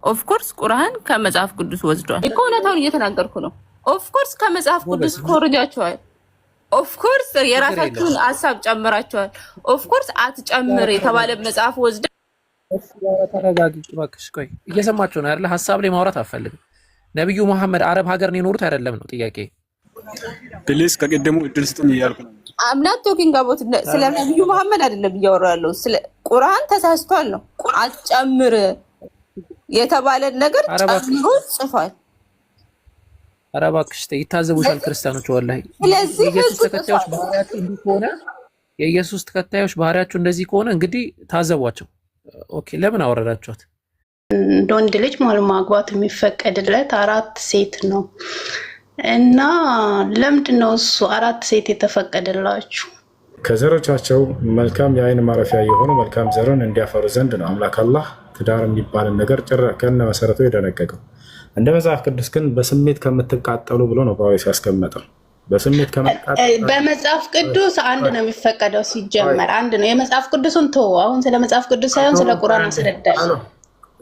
ኦፍ ኮርስ ቁርአን ከመጽሐፍ ቅዱስ ወስዷል እኮ እውነታውን እየተናገርኩ ነው። ኦፍ ኮርስ ከመጽሐፍ ቅዱስ ኮርጃቸዋል። ኦፍ ኮርስ የራሳችሁን ሐሳብ ጨምራቸዋል። ኦፍ ኮርስ አትጨምር የተባለ መጽሐፍ ወስደ ተረጋጊ እባክሽ። ቆይ እየሰማችሁ ነው አይደል? ሐሳብ ላይ ማውራት አትፈልግም። ነብዩ መሐመድ አረብ ሀገር ነው የኖሩት አይደለም ነው ጥያቄ። ፕሊስ ከቀደሙ እድል ስጡኝ እያልኩ ነው። አምናት ቶኪንግ አባውት ስለ ነብዩ መሐመድ አይደለም እያወራሁ ያለው ስለ ቁርአን ተሳስቷል ነው። አትጨምር የተባለ ነገር ጨምሮ ጽፏል። ኧረ እባክሽ ይታዘቡሻል ክርስቲያኖች ወላሂ። ስለዚህ የኢየሱስ ተከታዮች ባህሪያቸው እንዲህ ከሆነ የኢየሱስ ተከታዮች ባህሪያቸው እንደዚህ ከሆነ እንግዲህ ታዘቧቸው። ኦኬ ለምን አወረዳችኋት? ወንድ ልጅ ማግባት የሚፈቀድለት 4 ሴት ነው እና ለምንድን ነው እሱ 4 ሴት የተፈቀደላችሁ? ከዘሮቻቸው መልካም የአይን ማረፊያ የሆኑ መልካም ዘርን እንዲያፈሩ ዘንድ ነው አምላክ አላህ ትዳር የሚባልን ነገር ከነ መሰረቱ የደነገገው። እንደ መጽሐፍ ቅዱስ ግን በስሜት ከምትቃጠሉ ብሎ ነው ጳውሎስ ያስቀመጠው። በስሜት ከመቃጠል በመጽሐፍ ቅዱስ አንድ ነው የሚፈቀደው። ሲጀመር አንድ ነው። የመጽሐፍ ቅዱስን ተው። አሁን ስለ መጽሐፍ ቅዱስ ሳይሆን ስለ ቁርአን አስረዳኝ።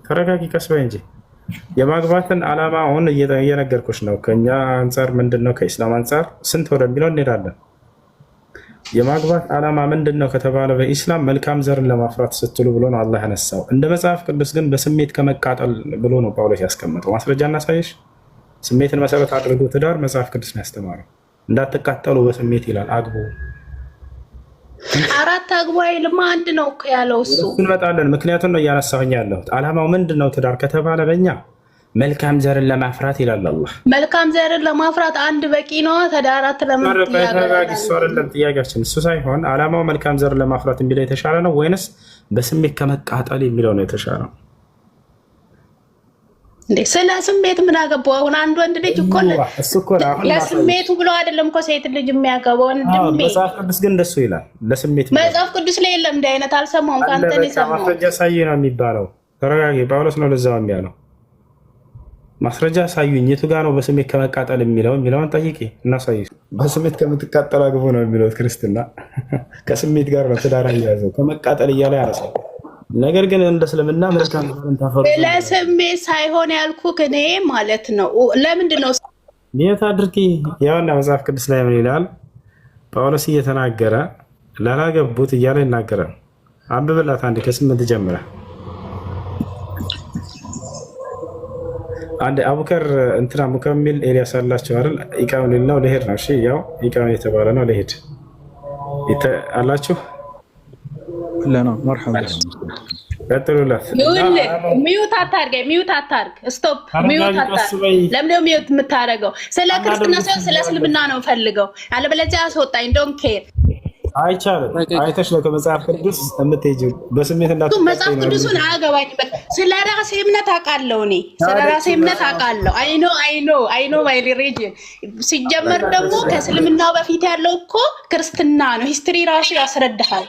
ተረጋጊ፣ ቀስ በይ እንጂ። የማግባትን ዓላማውን እየነገርኩሽ ነው። ከኛ አንጻር ምንድነው፣ ከኢስላም አንጻር ስንት ወደሚለው እንሄዳለን። የማግባት ዓላማ ምንድነው ከተባለ በኢስላም መልካም ዘርን ለማፍራት ስትሉ ብሎ ነው አላህ ያነሳው። እንደ መጽሐፍ ቅዱስ ግን በስሜት ከመቃጠል ብሎ ነው ጳውሎስ ያስቀመጠው። ማስረጃ እናሳይሽ። ስሜትን መሰረት አድርጎ ትዳር መጽሐፍ ቅዱስ ነው ያስተማረው። እንዳትቃጠሉ በስሜት ይላል። አግቡ 4 አግቡ አይልም፣ አንድ ነው ያለው እሱ። እንመጣለን። ምክንያቱም ነው እያነሳሁኝ ያለሁት። ዓላማው ምንድነው ትዳር ከተባለ በእኛ መልካም ዘርን ለማፍራት ይላል አላህ። መልካም ዘርን ለማፍራት አንድ በቂ ነው። ተዳራት ለማፍራት አይደለም ጥያቄያችን እሱ ሳይሆን ዓላማው መልካም ዘርን ለማፍራት የሚለው የተሻለ ነው ወይንስ በስሜት ከመቃጠል የሚለው ነው የተሻለው? እንዴ ስለ ስሜት ምን አገባው? አሁን አንድ ወንድ ልጅ እኮ ለስሜቱ ብሎ አይደለም እኮ ሴት ልጅ የሚያገባው። ወንድሜ መጽሐፍ ቅዱስ ግን እንደሱ ይላል። ለስሜት መጽሐፍ ቅዱስ ላይ የለም እንደ አይነት አልሰማሁም። ካንተ ነው የሰማሁት። ማስረጃ ሳይ ነው የሚባለው። ተረጋጊ። ጳውሎስ ነው ለዛው የሚያለው። ማስረጃ ሳዩኝ። የቱ ጋር ነው በስሜት ከመቃጠል የሚለውን ጠይቂ እና ሳይ። በስሜት ከምትቃጠል አግቡ ነው የሚለው ክርስትና። ከስሜት ጋር ነው ትዳር ያዘው ከመቃጠል እያለ ያነሳል። ነገር ግን እንደ እስልምና መልካም ዘርን ታፈሩ ለስሜት ሳይሆን ያልኩህ እኔ ማለት ነው። ለምንድን ነው ኒየት አድርጊ። ያውና መጽሐፍ ቅዱስ ላይ ምን ይላል? ጳውሎስ እየተናገረ ላላገቡት እያለ ይናገራል። አንብብላት አንድ ከ8 ጀምረ አንድ አቡከር እንትና ሙከሚል ኤልያስ አላቸው አይደል? ኢቃም ሊል ነው ለሄድ ነው። እሺ ያው ኢቃም የተባለ ነው ለሄድ አላችሁ ለና መርሐባ ቀጥሉላት። ሚዩት አታርግ። ስቶፕ ሚዩት አታርግ። ለምን ነው ሚዩት የምታረገው? ስለ ክርስትና ሳይሆን ስለ እስልምና ነው ፈልገው። አለበለዚያ አስወጣኝ። ዶንት ኬር። አይቻልም። አይተሽ ነው ከመጽሐፍ ቅዱስ የምትሄጂው። በስሜት እንዳትጠጪ ነው። መጽሐፍ ቅዱስን አያገባኝም። ስለ ራሴ እምነት አውቃለሁ። እኔ ስለ ራሴ እምነት አውቃለሁ። አይ ኖ ማይ ሪሊጅን። ሲጀመር ደግሞ ከእስልምናው በፊት ያለው እኮ ክርስትና ነው። ሂስትሪ ራሱ ያስረዳሃል።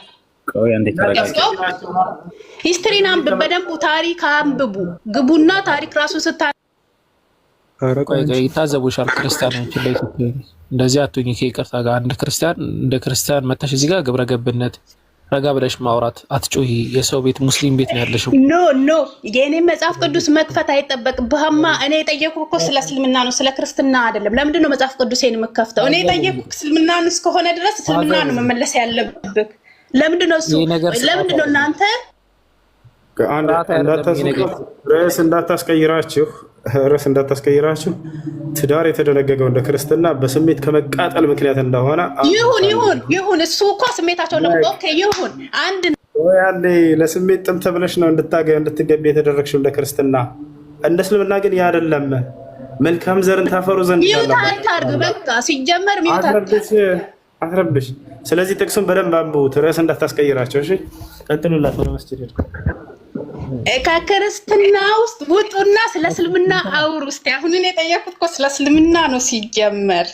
ሂስትሪን አንብብ በደንብ። ታሪክ አንብቡ ግቡና ታሪክ ራሱ ስታ ይታዘቡሻል ክርስቲያኖች። እንደዚህ አትሁኝ። ከይቅርታ ጋር አንድ ክርስቲያን እንደ ክርስቲያን መታሽ እዚህ ጋር ግብረ ገብነት ረጋ ብለሽ ማውራት አትጮሂ። የሰው ቤት ሙስሊም ቤት ነው ያለሽው። ኖ የኔ መጽሐፍ ቅዱስ መክፈት አይጠበቅብህማ። እኔ የጠየኩህ እኮ ስለ እስልምና ነው ስለ ክርስትና አይደለም። ለምንድን ነው መጽሐፍ ቅዱሴን የምከፍተው? እኔ የጠየኩህ እስልምናን እስከሆነ ድረስ እስልምና ነው መመለስ ያለብህ። ለምንድን ነው እሱ? ለምንድን ነው እናንተ ርዕስ እንዳታስቀይራችሁ ትዳር የተደነገገው እንደ ክርስትና በስሜት ከመቃጠል ምክንያት እንደሆነ ይሁን እሱ እኮ ስሜታቸው ነው። ኦኬ ይሁን አንድ ያለ ለስሜት ጥም ተብለሽ ነው እንድትገቢ የተደረግሽው እንደ ክርስትና። እንደ እስልምና ግን ያ አይደለም። መልካም ዘርን ታፈሩ ዘንድ አታርግ። በቃ ሲጀመር አትረብሽ። ስለዚህ ጥቅሱን በደንብ አንብቡት። ርዕስ እንዳታስቀይራቸው። እሺ ቀጥሉላት። ወደ መስጂድ ሄድኩ። ከክርስትና ውስጥ ውጡና ስለ እስልምና አውሩ። እስቲ አሁን እኔ የጠየኩት እኮ ስለ እስልምና ነው። ሲጀመር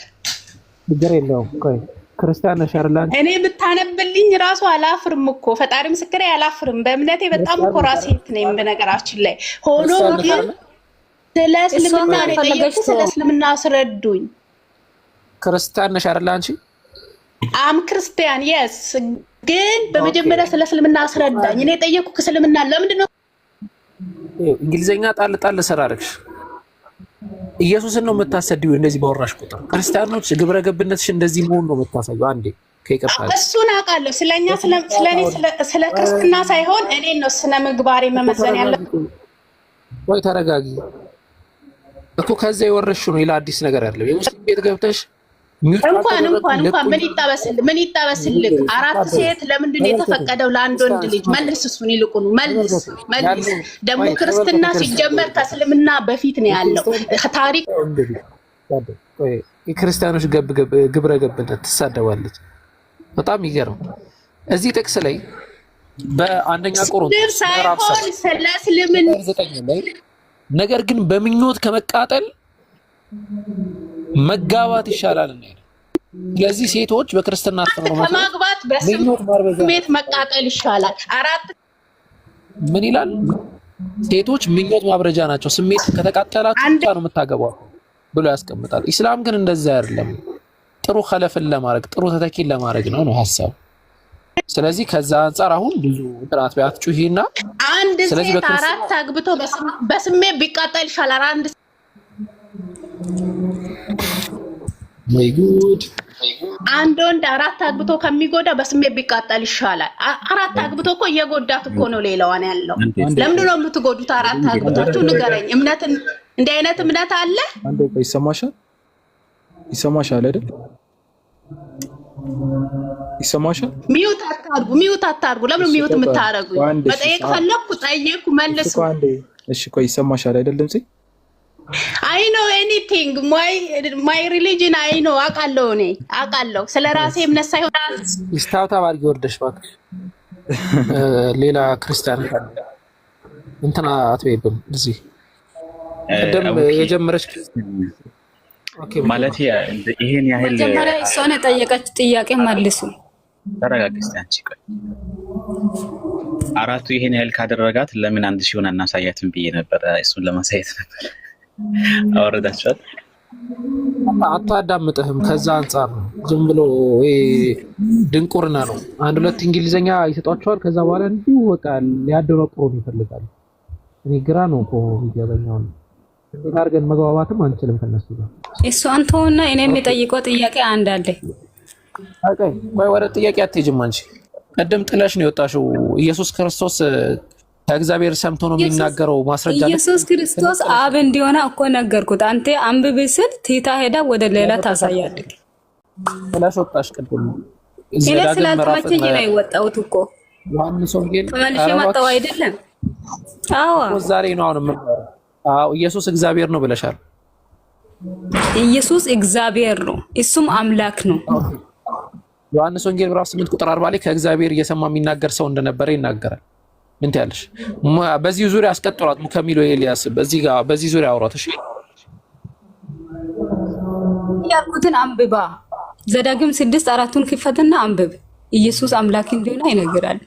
ችግር የለውም። ቆይ ክርስቲያን ነሽ አይደል? እኔ ብታነብልኝ ራሱ አላፍርም እኮ ፈጣሪ ምስክሬ አላፍርም። በእምነቴ በጣም እኮ ራሴት ነኝ በነገራችን ላይ። ሆኖ ግን ስለ እስልምና ነው የጠየኩት። ስለ እስልምና አስረዱኝ። ክርስቲያን ነሽ አይደል አንቺ? አም ክርስቲያን የስ ግን በመጀመሪያ ስለ እስልምና አስረዳኝ። እኔ የጠየኩህ እስልምና ለምንድን ነው እንግሊዘኛ ጣል ጣል ሰራርክሽ ኢየሱስን ነው የምታሰድዩ። እንደዚህ ባወራሽ ቁጥር ክርስቲያኖች ግብረ ገብነትሽ እንደዚህ መሆን ነው የምታሳዩ። አንዴ ከይቀርታል እሱን አውቃለሁ። ስለኛ ስለኔ ስለ ክርስትና ሳይሆን እኔ ነው ስነ ምግባሬ መመዘን ያለብኝ። ወይ ተረጋጊ እኮ ከዛ የወረሽው ነው። አዲስ ነገር አይደለም። የሙስሊም ቤት ገብተሽ እንኳን ምን ይጣበስልክ? 4 ሴት ለምንድን ነው የተፈቀደው ለአንድ ወንድ ልጅ? መልስ፣ እሱን ይልቁኑ መልስ። ደግሞ ክርስትና ሲጀመር ከእስልምና በፊት ነው ያለው ታሪክ። የክርስቲያኖች ግብረ ገብነት ትሳደባለች። በጣም ይገርም። እዚህ ጥቅስ ላይ በአንደኛ ቆሮንቶስ ምዕራፍ 9 ላይ ነገር ግን በምኞት ከመቃጠል መጋባት ይሻላል ነው። ስለዚህ ሴቶች በክርስትና ከማግባት በስሜት መቃጠል ይሻላል። 4 ምን ይላል? ሴቶች ምኞት ማብረጃ ናቸው፣ ስሜት ከተቃጠላችሁ ብቻ ነው የምታገባው ብሎ ያስቀምጣል። ኢስላም ግን እንደዛ አይደለም። ጥሩ ኸለፍን ለማድረግ ጥሩ ተተኪን ለማድረግ ነው ሐሳቡ። ስለዚህ ከዛ አንፃር አሁን ብዙ ጥራት ቢያትጩሂና አንድ ሴት 4 አግብቶ በስሜት ቢቃጠል ይሻላል። አንድ ወንድ 4 አግብቶ ከሚጎዳ በስሜት ቢቃጠል ይሻላል። 4 አግብቶ እኮ እየጎዳት እኮ ነው ሌላዋን ያለው። ለምንድን ነው የምትጎዱት? 4 አግብታችሁ ንገረኝ። እምነትን እንዲህ አይነት እምነት አለ? አንዴ ቆይ፣ ይሰማሻል አይደል? ይሰማሻል? ሚዩት አታርጉ። ለምን ሚዩት የምታረጉ? መጠየቅ ፈለኩ ጠየቁ፣ መልሱ። እሺ ቆይ፣ ይሰማሻል አይደል? ድምጼ I know anything my religion I know አውቃለሁ ስለ ራሴ እምነት ሳይሆን ይስታውታ ባርጊ ወርደሽ እባክሽ። ሌላ ክርስቲያን እንትና አትበይብም። እዚህ ቀደም የጀመረች ማለት ይሄን ያህል መጀመሪያ እሷን የጠየቀች ጥያቄ መልሱ። ተረጋግስቲ አንቺ። ቆይ 4ቱ ይሄን ያህል ካደረጋት ለምን 1 ሺህ ሆነ እናሳያትን ብዬ ነበር። እሱን ለማሳየት ነበር። አወረዳችኋል። አታዳምጥህም። ከዛ አንፃር ነው ዝም ብሎ ድንቁርና ነው። 1-2 እንግሊዘኛ ይሰጧቸዋል። ከዛ በኋላ እንዲሁ በቃ ሊያደነቁሩን ይፈልጋሉ። እኔ ግራ ነው እኮ ይገበኛው። እንዴት አድርገን መግባባትም አንችልም ከነሱ ጋር። እሱ አንተውና እኔ የሚጠይቀው ጥያቄ አንድ አለ። ወይ ወደ ጥያቄ አትሄጂም አንቺ። ቀደም ጥለሽ ነው የወጣሽው። ኢየሱስ ክርስቶስ ከእግዚአብሔር ሰምቶ ነው የሚናገረው። ማስረጃ ኢየሱስ ክርስቶስ አብ እንዲሆነ እኮ ነገርኩት። አንተ አንብብ ስል ቲታ ሄዳ ወደ ሌላ ታሳያለህ። ስለሽ ወጣሽ ቀደም እኔ ስላልተመቸኝ ነው የወጣሁት እኮ። ዮሐንስ ወንጌል ተመልሼ መጣሁ አይደለም? አዎ ዛሬ ነው አሁን። አዎ ኢየሱስ እግዚአብሔር ነው ብለሻል። ኢየሱስ እግዚአብሔር ነው፣ እሱም አምላክ ነው። ዮሐንስ ወንጌል ምዕራፍ 8 ቁጥር 40 ላይ ከእግዚአብሔር እየሰማ የሚናገር ሰው እንደነበረ ይናገራል። ምን ትያለሽ? በዚህ ዙሪያ አስቀጥሏት ሙከሚሎ ኤልያስ በዚህ ዙሪያ አውራት። እሺ ያልኩትን አንብባ። ዘዳግም 6:4ቱን ክፈትና አንብብ። ኢየሱስ አምላክ እንደሆነ ይነግራል።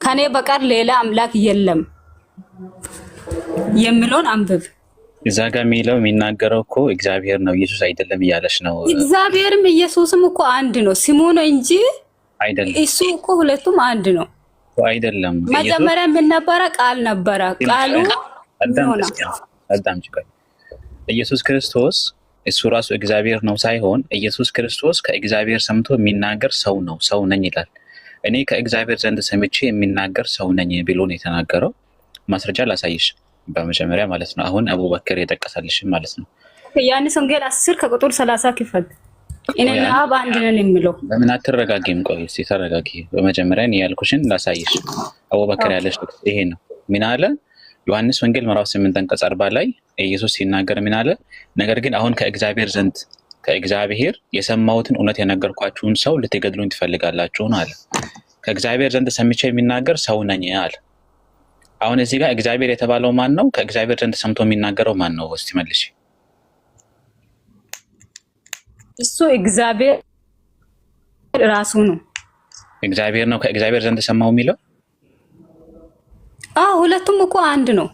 ከኔ በቀር ሌላ አምላክ የለም የሚለውን አንብብ። እዛ ጋር የሚናገረው እኮ እግዚአብሔር ነው፣ ኢየሱስ አይደለም እያለሽ ነው። እግዚአብሔርም ኢየሱስም እኮ አንድ ነው፣ ስሙ ነው እንጂ አይደለም። እሱ እኮ ሁለቱም አንድ ነው አይደለም። መጀመሪያ ምን ነበረ? ቃል ነበረ። ቃሉ አዳምጪ። ቆይ ኢየሱስ ክርስቶስ እሱ ራሱ እግዚአብሔር ነው ሳይሆን ኢየሱስ ክርስቶስ ከእግዚአብሔር ሰምቶ የሚናገር ሰው ነው። ሰው ነኝ ይላል። እኔ ከእግዚአብሔር ዘንድ ሰምቼ የሚናገር ሰው ነኝ ብሎ ነው የተናገረው። ማስረጃ ላሳይሽ በመጀመሪያ ማለት ነው። አሁን አቡበከር የጠቀሰልሽ ማለት ነው። ዮሐንስ ወንጌል 10 ከቁጥር 30 ክፈት። እኔና አብ አንድ ነን የሚለው ለምን አትረጋጊም? ቆይ እስቲ ተረጋጊ። በመጀመሪያ እኔ ያልኩሽን ላሳይሽ። አቡበከር ያለሽ ይሄ ነው። ምን አለ? ዮሐንስ ወንጌል ምዕራፍ 8 አንቀጽ 40 ላይ ኢየሱስ ሲናገር ምን አለ? ነገር ግን አሁን ከእግዚአብሔር ዘንድ ከእግዚአብሔር የሰማሁትን እውነት የነገርኳችሁን ሰው ልትገድሉኝ ትፈልጋላችሁ አለ። ከእግዚአብሔር ዘንድ ሰምቼ የሚናገር ሰው ነኝ አለ። አሁን እዚህ ጋር እግዚአብሔር የተባለው ማን ነው? ከእግዚአብሔር ዘንድ ሰምቶ የሚናገረው ማን ነው? እስቲ መልሽ። እሱ እግዚአብሔር ራሱ ነው። እግዚአብሔር ነው ከእግዚአብሔር ዘንድ ሰማው የሚለው? ሁለቱም እኮ አንድ ነው።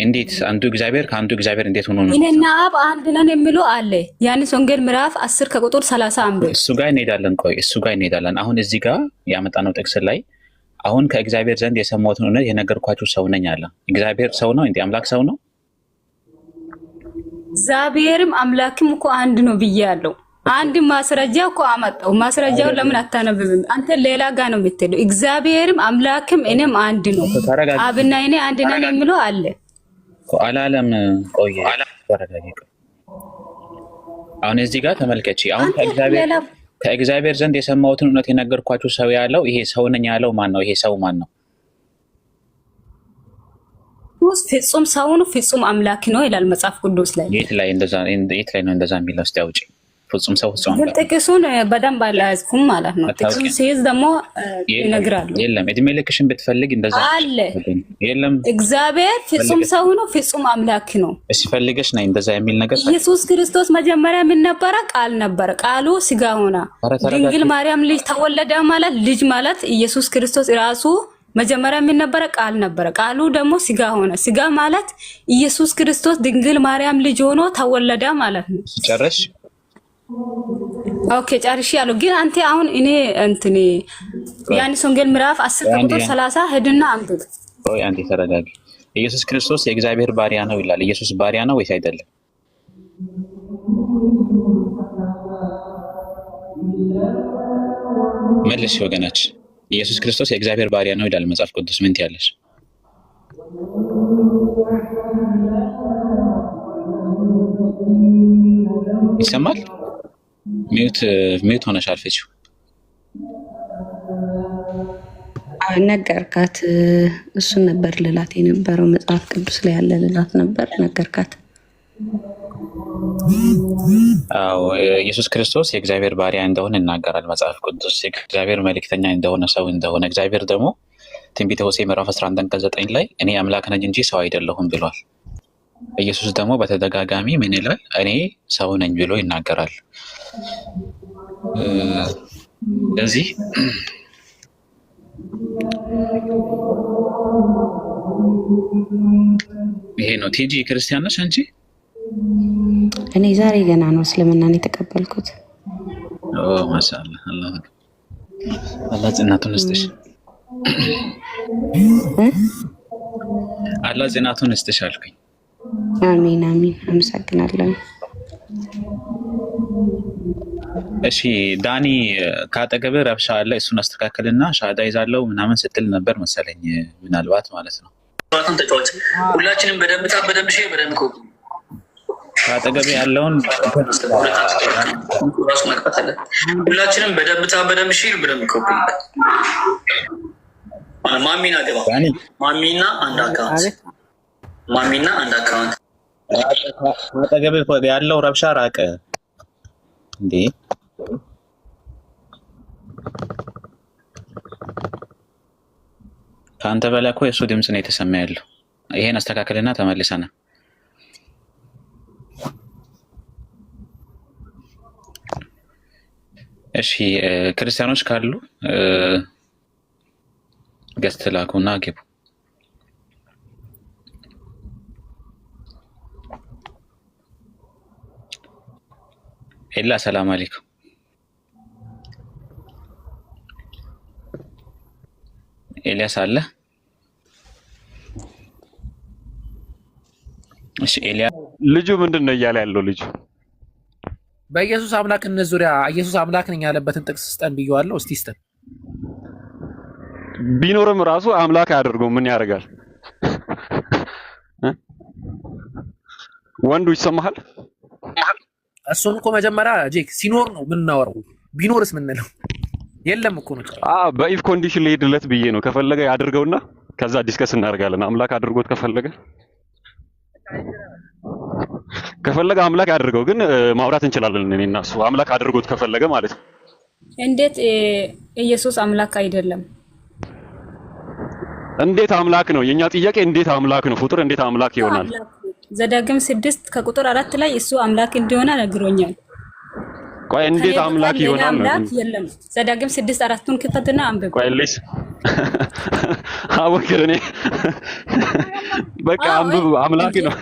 እንዴት አንዱ እግዚአብሔር ከአንዱ እግዚአብሔር እንዴት ሆኖ ነው? እኔና አብ አንድ ነን የሚለው አለ። ዮሐንስ ወንጌል ምዕራፍ 10 ከቁጥር 30 አንብብ። እሱ ጋር እንሄዳለን። ቆይ እሱ ጋር እንሄዳለን። አሁን እዚህ ጋር ያመጣነው ጥቅስ ላይ አሁን ከእግዚአብሔር ዘንድ የሰማሁትን እውነት የነገርኳችሁ ሰው ነኝ አለ። እግዚአብሔር ሰው ነው እንዴ? አምላክ ሰው ነው? እግዚአብሔርም አምላክም እኮ አንድ ነው ብያለሁ። አንድ ማስረጃ እኮ አመጣው። ማስረጃውን ለምን አታነብብም? አንተ ሌላ ጋር ነው የምትሄደው። እግዚአብሔርም አምላክም እኔም አንድ ነው፣ አብና እኔ አንድ ነን የሚለው አለ አላለም። ቆይ ተረጋጊ። አሁን እዚህ ጋር ተመልከቺ። አሁን ከእግዚአብሔር ዘንድ የሰማሁትን እውነት የነገርኳችሁ ሰው ያለው ይሄ ሰው ነኝ ያለው ማን ነው? ይሄ ሰው ማን ነው? ፍጹም ሰው ነው፣ ፍጹም አምላክ ነው ይላል መጽሐፍ ቅዱስ ላይ። የት ላይ ነው እንደዛ የሚለው? እስቲ አውጪ። ፍጹም ሰው ፍጹም አምላክ። ጥቅሱን በደንብ አላያዝኩም ማለት ነው። ጥቅሱን ሲይዝ ደግሞ ይነግራሉ። የለም እድሜ ልክሽን ብትፈልግ እንደዛ አለ። የለም እግዚአብሔር ፍጹም ሰው ነው፣ ፍጹም አምላክ ነው። እሺ ፈልገሽ ነይ እንደዛ የሚል ነገር። ኢየሱስ ክርስቶስ መጀመሪያ ምን ነበረ? ቃል ነበረ። ቃሉ ስጋ ሆነ። ድንግል ማርያም ልጅ ተወለደ ማለት ልጅ ማለት ኢየሱስ ክርስቶስ ራሱ መጀመሪያ ምን ነበረ? ቃል ነበረ። ቃሉ ደግሞ ስጋ ሆነ። ስጋ ማለት ኢየሱስ ክርስቶስ ድንግል ማርያም ልጅ ሆኖ ተወለደ ማለት ነው። ጨረሽ? ኦኬ ጨርሼ ያለው ግን አንተ አሁን እኔ እንትኔ ዮሐንስ ወንጌል ምዕራፍ 10 ቁጥር 30 ሄድና አንብብ። ኦይ አንዴ ተረጋጊ። ኢየሱስ ክርስቶስ የእግዚአብሔር ባሪያ ነው ይላል። ኢየሱስ ባሪያ ነው ወይስ አይደለም? መልሽ ወገናች። ኢየሱስ ክርስቶስ የእግዚአብሔር ባሪያ ነው ይላል መጽሐፍ ቅዱስ። ምን ትያለሽ? ይሰማል? ሚዩት ሆነሽ አልፈችው። ነገርካት። እሱን ነበር ልላት የነበረው መጽሐፍ ቅዱስ ላይ ያለ ልላት ነበር። ነገርካት። አዎ ኢየሱስ ክርስቶስ የእግዚአብሔር ባሪያ እንደሆነ ይናገራል መጽሐፍ ቅዱስ። የእግዚአብሔር መልእክተኛ እንደሆነ ሰው እንደሆነ እግዚአብሔር ደግሞ ትንቢተ ሆሴዕ ምዕራፍ 11 አንቀጽ 9 ላይ እኔ አምላክ ነኝ እንጂ ሰው አይደለሁም ብሏል። ኢየሱስ ደግሞ በተደጋጋሚ ምን ይላል? እኔ ሰው ነኝ ብሎ ይናገራል። ስለዚህ ይሄ ነው። ቲጂ ክርስቲያን ነሽ አንቺ? እኔ ዛሬ ገና ነው እስልምናን የተቀበልኩት። ኦ ማሻአላህ። አላህ ጽናቱን ይስጥሽ። አላህ ጽናቱን ይስጥሽ አልኩኝ። አሜን አሜን። አመሰግናለሁ። እሺ ዳኒ ካጠገብ ረብሻ አለ፣ እሱን አስተካከልና ሻዳ ይዛለው ምናምን ስትል ነበር መሰለኝ፣ ምናልባት ማለት ነው። ተጫዋች ሁላችንም በደንብ ሼር በደንብ ኮፒ ካጠገብ ያለውን ራሱ ማጥፋት አለ። ሁላችንም በደንብ ሼር በደንብ ኮፒ ማሚና ገባ ማሚና አንድ አካውንት ካጠገብ ያለው ረብሻ ራቀ እንዴ? ከአንተ በላይ እኮ የእሱ ድምፅ ነው የተሰማ ያለው። ይሄን አስተካክልና ተመልሰና እሺ ክርስቲያኖች ካሉ ገስት ላኩና ግቡ። ኤላ ሰላም አለይኩም። ኤልያስ አለ? እሺ ኤልያስ ልጁ ምንድን ነው እያለ ያለው? ልጁ በኢየሱስ አምላክነት ዙሪያ ኢየሱስ አምላክ ነኝ ያለበትን ጥቅስ ስጠን ብየዋለሁ። እስቲ ስጠን። ቢኖርም ራሱ አምላክ አያደርገውም። ምን ያደርጋል? ወንዱ ይሰማሃል? እሱን እኮ መጀመሪያ ጄክ ሲኖር ነው የምናወራው። ቢኖርስ ምንለው? የለም እኮ ነው። በኢፍ ኮንዲሽን ልሄድለት ብዬ ነው። ከፈለገ ያድርገውና ከዛ ዲስከስ እናደርጋለን። አምላክ አድርጎት ከፈለገ አምላክ ያድርገው፣ ግን ማውራት እንችላለን። እኔ እና እሱ አምላክ አድርጎት ከፈለገ ማለት ነው። እንዴት ኢየሱስ አምላክ አይደለም? እንዴት አምላክ ነው? የኛ ጥያቄ እንዴት አምላክ ነው? ፍጡር እንዴት አምላክ ይሆናል? ዘዳግም 6 ከቁጥር 4 ላይ እሱ አምላክ እንደሆነ ነግሮኛል። ቆይ እንዴት አምላክ ይሆናል? አምላክ የለም። ዘዳግም 6:4ቱን ክፈትና አንብብ። ቆይ ልስ አወከረኔ በቃ አንብብ። አምላክ ነው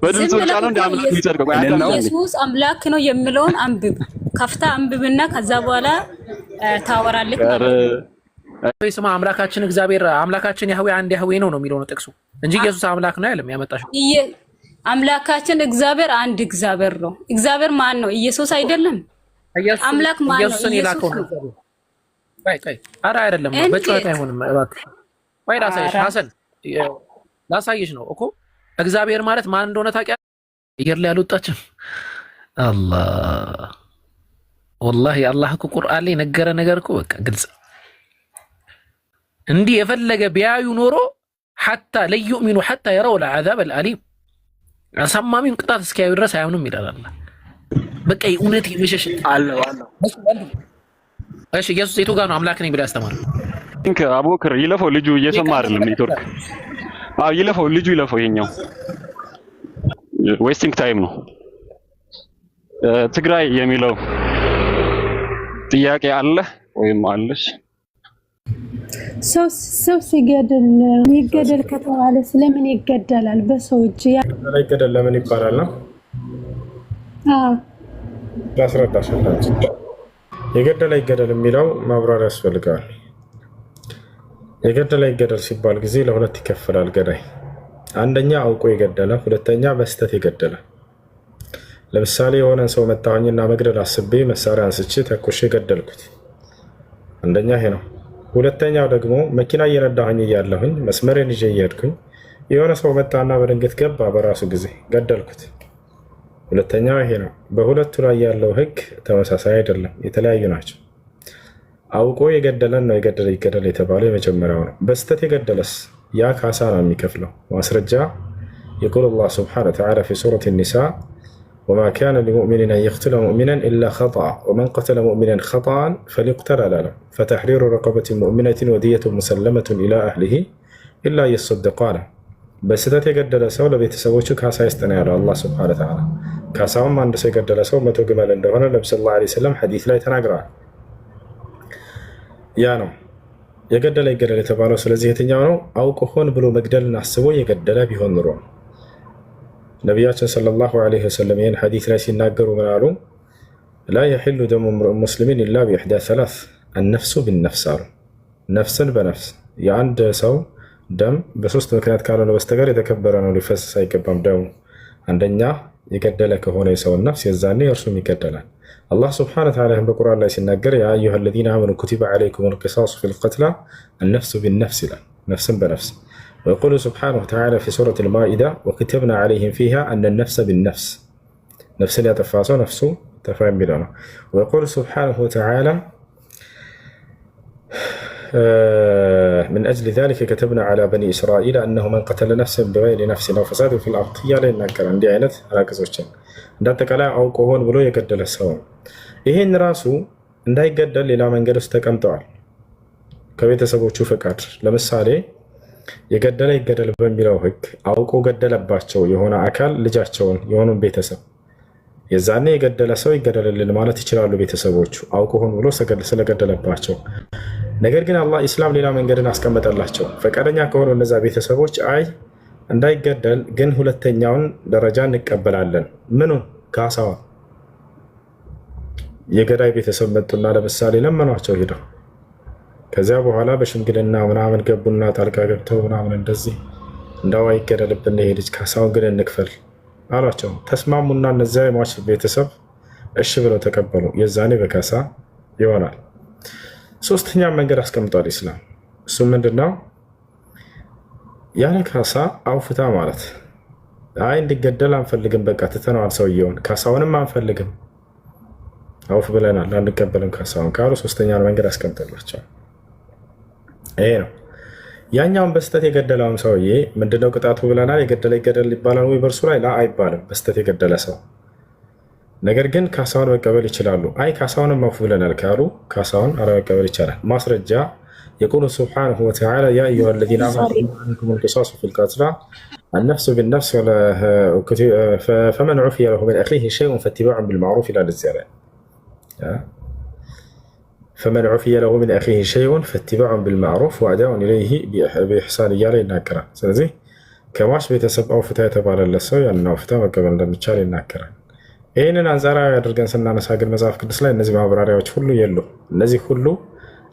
በድምፁ ጫለው እንደ አምላክ ይጸድቀው። ቆይ ኢየሱስ አምላክ ነው የሚለውን አንብብ። ከፍታ አንብብና ከዛ በኋላ ታወራለች። ስማ አምላካችን እግዚአብሔር አምላካችን ያህዌ አንድ ያህዌ ነው የሚለው ነው ጥቅሱ እንጂ ኢየሱስ አምላክ ነው አይደለም ያመጣሽው። አምላካችን እግዚአብሔር አንድ እግዚአብሔር ነው። እግዚአብሔር ማን ነው? ኢየሱስ አይደለም። አምላክ ማን ነው? ኢየሱስን የላከው ነው። ቆይ ኧረ አይደለም በጩኸት አይሆንም እባክሽ። ቆይ ላሳይሽ ሐሰን ላሳይሽ ነው እኮ እግዚአብሔር ማለት ማን እንደሆነ ታውቂያለሽ? አየር ላይ አልወጣችም። አላህ ወላሂ አላህ እኮ ቁርአን ላይ ነገረ ነገር እኮ በቃ ግልጽ እንዲህ የፈለገ ቢያዩ ኖሮ ሐታ ለዩእሚኑ ሐታ የረው العذاب الأليم አሳማሚውን ቅጣት እስኪያዩ ድረስ አያምኑም ይላል አላህ። በቃ እውነት ይመሸሽ አለው። እሺ ኢየሱስ የቱ ጋር ነው አምላክ ነኝ ብሎ ያስተማረው? እንከ አቡበክር ይለፈው ልጁ እየሰማ አይደለም ኔትወርክ። ይለፈው ልጁ ይለፈው። ይሄኛው ዌስቲንግ ታይም ነው። ትግራይ የሚለው ጥያቄ አለ ወይም አለሽ? ሰው ሲገደል ይገደል ከተባለ ስለምን ይገደላል? በሰው እጅ ይገደል ለምን ይባላል ነው? ላስረዳሽ። የገደለ ይገደል የሚለው ማብራሪያ ያስፈልጋል። የገደለ ይገደል ሲባል ጊዜ ለሁለት ይከፈላል ገዳይ። አንደኛ አውቆ የገደለ፣ ሁለተኛ በስተት የገደለ። ለምሳሌ የሆነ ሰው መታወኝና መግደል አስቤ መሳሪያ አንስቼ ተኩሼ ገደልኩት፣ አንደኛ ይሄ ነው። ሁለተኛው ደግሞ መኪና እየነዳሁኝ እያለሁኝ መስመሬን ይዤ እየሄድኩኝ የሆነ ሰው መጣና በድንገት ገባ፣ በራሱ ጊዜ ገደልኩት፣ ሁለተኛው ይሄ ነው። በሁለቱ ላይ ያለው ህግ ተመሳሳይ አይደለም፣ የተለያዩ ናቸው። አውቆ የገደለን ነው የገደለ ይገደል የተባለው የመጀመሪያው ነው። በስተት የገደለስ ያ ካሳ ነው የሚከፍለው። ማስረጃ يقول الله سبحانه وتعالى في سورة النساء وما كان لمؤمن أن يقتل مؤمنا إلا خطأ ومن قتل مؤمنا خطأ فليقتل له فتحرير رقبة مؤمنة ودية مسلمة إلى أهله إلا يصدقانه በስተት የገደለ ሰው ለቤተሰቦቹ ካሳ ይስጠናል አላህ Subhanahu Wa Ta'ala። ካሳውም አንድ ሰው የገደለ ሰው 100 ግመል እንደሆነ ነብዩ ሰለላሁ ዐለይሂ ወሰለም ሐዲስ ላይ ተናግረዋል። ያ ነው የገደለ ይገደል የተባለው። ስለዚህ የትኛው ነው? አውቆ ሆን ብሎ መግደልን አስቦ የገደለ ቢሆን ኑሮ ነቢያችን ሰለላሁ ዐለይሂ ወሰለም ይህን ሐዲስ ላይ ሲናገሩ ምን አሉ? ላ የሒሉ ደሙ ሙስሊሚን ኢላ ቢኢሕዳ ሰላስ አነፍሱ ቢነፍስ አሉ። ነፍስን በነፍስ የአንድ ሰው ደም በሶስት ምክንያት ካልሆነ በስተቀር የተከበረ ነው፣ ሊፈሰስ አይገባም ደሙ። አንደኛ የገደለ ከሆነ የሰውን ነፍስ የዛኔ እርሱም ይገደላል። አላህ ስብሐነሁ ወተዓላ በቁርአን ላይ ሲናገር ያ አዩሃ ለዚነ አመኑ ኩቲበ ዐለይኩሙል ቂሳሱ ፊል ቀትላ አነፍሱ ቢነፍስ ይላል፣ ነፍስን በነፍስ። ወየቁሉ ስብሐነሁ ወተዓላ ፊ ሱረቲል ማኢዳ ወከተብና ዐለይሂም ፊሃ አነ ነፍሰ ቢነፍስ፣ ነፍስን ያጠፋ ሰው ነፍሱ ተፋ የሚለው ነው። ወየቁሉ ስብሐነሁ ወተዓላ من أجل ذلك كتبنا على بني إسرائيل أنه من قتل نفسا بغير نفس أو فساد في الأرض يلا ينكر عندي عينت هكذا እንዳጠቃ ላይ አውቆ ሆን ብሎ የገደለ ሰው ይሄን ራሱ እንዳይገደል ሌላ መንገድ ውስጥ ተቀምጠዋል ከቤተሰቦቹ ፍቃድ። ለምሳሌ የገደለ ይገደል በሚለው ህግ አውቆ ገደለባቸው የሆነ አካል ልጃቸውን የሆኑ ቤተሰብ የዛኔ የገደለ ሰው ይገደልልን ማለት ይችላሉ ቤተሰቦቹ አውቆ ሆን ብሎ ስለገደለባቸው። ነገር ግን አላህ ኢስላም ሌላ መንገድን አስቀመጠላቸው። ፈቃደኛ ከሆኑ እነዛ ቤተሰቦች አይ እንዳይገደል ግን ሁለተኛውን ደረጃ እንቀበላለን። ምኑን? ካሳውን። የገዳይ ቤተሰብ መጡና ለምሳሌ ለመኗቸው ሄደው ከዚያ በኋላ በሽምግልና ምናምን ገቡና ጣልቃ ገብተው ምናምን እንደዚህ እንዳው አይገደልብን ይሄ ልጅ ካሳውን ግን እንክፈል አሏቸው። ተስማሙና እነዚያ የሟች ቤተሰብ እሺ ብለው ተቀበሉ። የዛኔ በካሳ ይሆናል። ሶስተኛ መንገድ አስቀምጧል ኢስላም። እሱ ምንድነው? ያለ ካሳ አውፍታ ማለት አይ እንዲገደል አንፈልግም፣ በቃ ትተነዋል ሰውየውን፣ ካሳውንም አንፈልግም፣ አውፍ ብለናል፣ አንቀበልም ካሳውን ካሉ ሶስተኛ መንገድ አስቀምጦላቸው ይሄ ነው። ያኛውን በስተት የገደለውን ሰውዬ ምንድነው ቅጣቱ ብለናል? የገደለ ይገደል ይባላል ወይ በእርሱ ላይ? ላ አይባልም፣ በስተት የገደለ ሰው። ነገር ግን ካሳውን መቀበል ይችላሉ። አይ ካሳውንም አውፍ ብለናል ካሉ ካሳውን አለመቀበል ይቻላል። ማስረጃ يقول سبحانه وتعالى يا أيها الذين آمنوا عليكم القصاص في القتلى النفس بالنفس فمن عفي له من أخيه شيء فاتباع بالمعروف إلى الزيادة. فمن عفي له من أخيه شيء فاتباع بالمعروف وأداء إليه بإحسان يالي ناكرا. ስለዚህ ከሟች ቤተሰብ አውፍታ የተባለ ለሰው ያን አውፍታ መቀበል እንደሚቻል ይናገራል። ይህንን አንጻራዊ አድርገን ስናነሳ ግን መጽሐፍ ቅዱስ ላይ እነዚህ ማብራሪያዎች ሁሉ የሉም። እነዚህ ሁሉ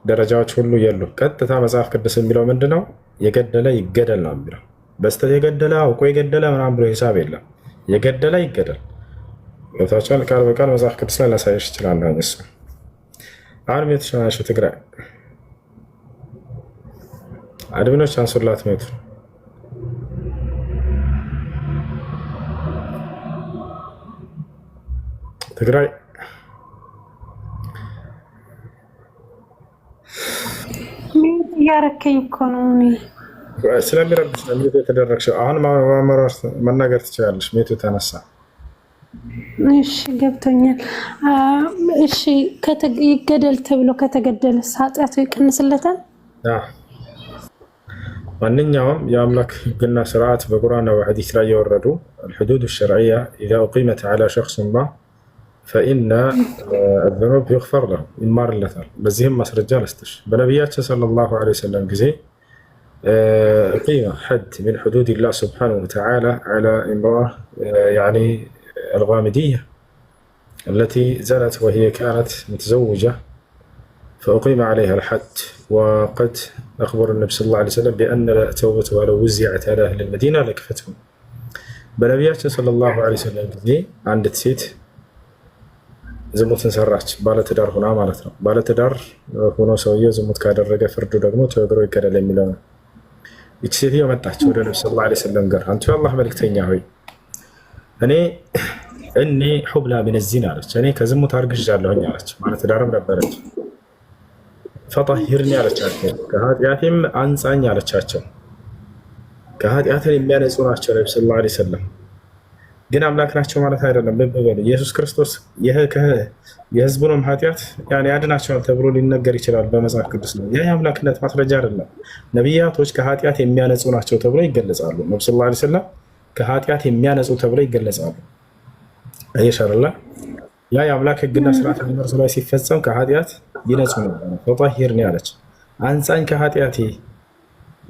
ደረጃዎች ሁሉ የሉ። ቀጥታ መጽሐፍ ቅዱስ የሚለው ምንድነው? የገደለ ይገደል ነው የሚለው። በስተት የገደለ አውቆ የገደለ ምናምን ብሎ ሂሳብ የለም። የገደለ ይገደል። ገብታችኋል? ቃል በቃል መጽሐፍ ቅዱስ ላይ ላሳየሽ እችላለሁ። እሱ አሁን የተሸናሹ ትግራይ አድሚኖች አንሱላት ሜቱ ትግራይ እያረከኝ እኮ ነው ስለሚረብሽ ነው ሜቱ የተደረግሽው። አሁን መናገር ትችላለሽ። ሜቱ ተነሳ። እሺ ገብቶኛል። እሺ ይገደል ተብሎ ከተገደለ ኃጢአቱ ይቀንስለታል? ማንኛውም የአምላክ ህግና ስርዓት በቁርአንና በሐዲስ ላይ የወረዱ الحدود الشرعية إذا أقيمت على شخص ما فإن الذنوب يغفر له يمار اللثال بزيهم مسرجة لستش بنبيات صلى الله عليه وسلم جزي أقيم حد من حدود الله سبحانه وتعالى على امرأة يعني الغامدية التي زنت وهي كانت متزوجة فأقيم عليها الحد. وقد أخبر النبي صلى الله عليه وسلم بأن توبتها لو وزعت على أهل المدينة لكفتهم. بنبيات صلى الله عليه وسلم عند تسيت ዝሙትን ሰራች። ባለትዳር ሆና ማለት ነው። ባለትዳር ሆኖ ሰውየው ዝሙት ካደረገ ፍርዱ ደግሞ ተወግሮ ይገደል የሚለው ነው። ይህች ሴትዮ መጣች ወደ ነብዩ ሰለላሁ ዐለይሂ ወሰለም ጋር አንተ የአላህ መልእክተኛ ሆይ እኔ ሁብላ ምን ዚና አለች። እኔ ከዝሙት አርግዣለሁኝ አለች። ባለትዳርም ነበረች። ፈጠሂርኒ አለቻቸው። ከኃጢአቴም አንጻኝ አለቻቸው። ከኃጢአትን የሚያነጹ ናቸው ነብዩ ሰለላሁ ዐለይሂ ወሰለም። ግን አምላክ ናቸው ማለት አይደለም። ልብ በሉ። ኢየሱስ ክርስቶስ የህዝቡንም ኃጢአት ያድናቸዋል ተብሎ ሊነገር ይችላል በመጽሐፍ ቅዱስ ነው። ያ የአምላክነት ማስረጃ አይደለም። ነቢያቶች ከኃጢአት የሚያነጹ ናቸው ተብሎ ይገለጻሉ። ነብዩ ሰለላሁ ዐለይሂ ወሰለም ከኃጢአት የሚያነጹ ተብሎ ይገለጻሉ። አይሻርላ ያ የአምላክ ህግና ስርዓት በእርሱ ላይ ሲፈጸም ከኃጢአት ይነጹ ነበር። ፈጠሂርኒ አለች፣ አንጻኝ ከኃጢአቴ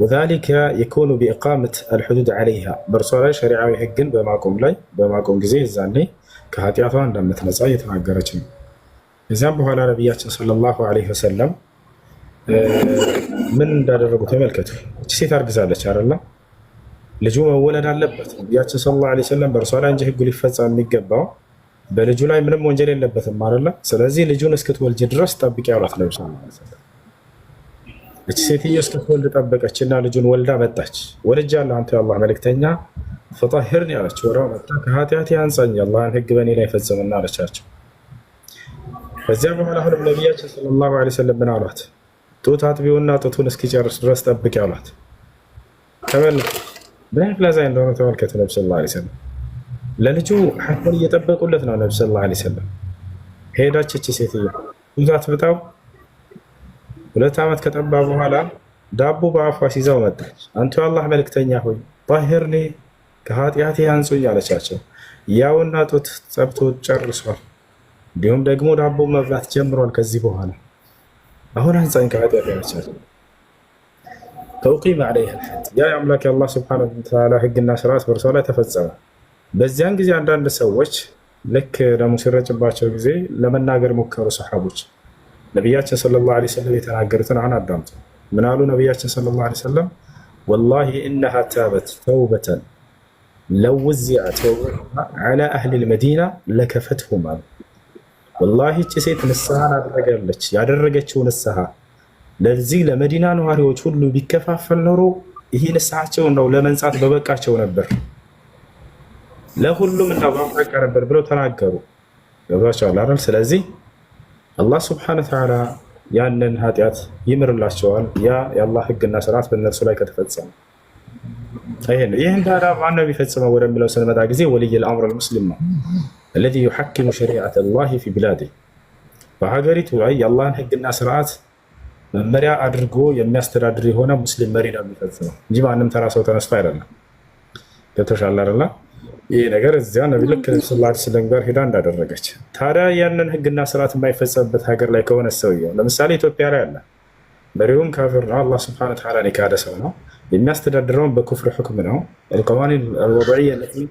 وذلك يكون بإقامة الحدود عليها برسولة شريعة حقن بماقوم ጊዜ እዛኔ ከኃጢአቷ እንደምትነጻ እየተናገረች ነው። እዚያም በኋላ ነቢያችን ሰለላሁ ዐለይሂ ወሰለም ምን እንዳደረጉ ተመልከቱ። እቺ ሴት አርግዛለች አይደል? ልጁ መወለድ አለበት። ነቢያችን ሰለላሁ ዐለይሂ ወሰለም በርሷላ እንጂ ህጉ ሊፈጸም የሚገባው በልጁ ላይ ምንም ወንጀል የለበትም አይደል? ስለዚህ ልጁን እስክትወልጅ ድረስ ጠብቂ ያሏት ነብዩ ሰለላሁ ዐለይሂ ወሰለም። እቺ ሴትዮ እስክትወልድ ጠበቀችና ልጁን ወልዳ መጣች። ወልጃለሁ አንተ የአላህ መልእክተኛ ፈጠሂርኒ አለች። ወራው መጣ ከኃጢአቴ አንጻኝ የአላህን ህግ በእኔ ላይ ፈጽምና አለቻቸው። ከዚያ በኋላ አሁንም ነቢያችን ሰለላሁ ዐለይሂ ወሰለም ምን አሏት? ጡት አጥቢውና ጡቱን እስኪጨርስ ድረስ ጠብቂ አሏት። ተመልከቱ ምን ያህል አዛኝ እንደሆነ ተመልከቱ። ነብዩ ሰለላሁ ዐለይሂ ወሰለም ለልጁ ሐቁን እየጠበቁለት ነው። ነብዩ ሰለላሁ ዐለይሂ ወሰለም ሄዳች እቺ ሴትዮ ጡት አጥብታው 2 ዓመት ከጠባ በኋላ ዳቦ በአፏ ሲይዛው መጣች። አንተ የአላህ መልእክተኛ ሆይ ጠሂርኒ ከኃጢአቴ አንጹኝ አለቻቸው። ያውና ጡት ጠብቶ ጨርሷል፣ እንዲሁም ደግሞ ዳቦ መብላት ጀምሯል። ከዚህ በኋላ አሁን አንጻኝ ከኃጢአቴ አለቻቸው። ተውቂም ዐለይሃ አልሐድ ያ የአምላክ የአላህ ሱብሓነሁ ወተዓላ ህግና ስርዓት በእርሷ ላይ ተፈጸመ። በዚያን ጊዜ አንዳንድ ሰዎች ልክ ደሙ ሲረጭባቸው ጊዜ ለመናገር ሞከሩ ሰሓቦች። ነቢያችን ሰለላሁ ዐለይሂ ወሰለም የተናገሩትን አሁን አዳምጡ። ምን አሉ ነቢያችን ሰለላሁ ዐለይሂ ወሰለም? ወላሂ ኢነሃ ታበት ተውበተን ለው ውዚዐት ዐላ አህሊል መዲና ለከፈትሁም አሉ። ወላሂ እቺ ሴት ንስሐን አደረጋለች። ያደረገችው ንስሐ ለዚህ ለመዲና ነዋሪዎች ሁሉ ቢከፋፈል ኖሮ ይህ ንስሐቸው ነው ለመንጻት በበቃቸው ነበር፣ ለሁሉም እንዳባቀ ነበር ብለው ተናገሩ። ገብቷቸዋል አይደል? ስለዚህ አላህ ስብሐነሁ ወተዓላ ያንን ኃጢአት ይምርላቸዋል። ያ የአላህ ህግና ስርዓት በእነርሱ ላይ ከተፈጸመ ይህን ታዲያ ማነው የሚፈጽመው ወደሚለው ስንመጣ ጊዜ ወልይ አልአምር አልሙስሊም ነው። الذي يحكم شريعة الله في بلاده በሀገሪቱ ላይ የአላህን ህግና ስርዓት መመሪያ አድርጎ የሚያስተዳድር የሆነ ሙስሊም መሪ ነው የሚፈጽመው እንጂ ማንም ተራ ሰው ተነስቶ አይደለም። ገብቶሻል አይደል? ይህ ነገር እዚያ ነቢ ልክ ሰለላሁ ዐለይሂ ወሰለም ጋር ሄዳ እንዳደረገች። ታዲያ ያንን ህግና ስርዓት የማይፈጸምበት ሀገር ላይ ከሆነ ሰውየው ለምሳሌ ኢትዮጵያ ላይ አለ፣ መሪውም ካፊር ነው፣ አላህ ሱብሓነሁ ወተዓላ የካደ ሰው ነው፣ የሚያስተዳድረውን በኩፍር ሁክም ነው። القوانين الوضعية التي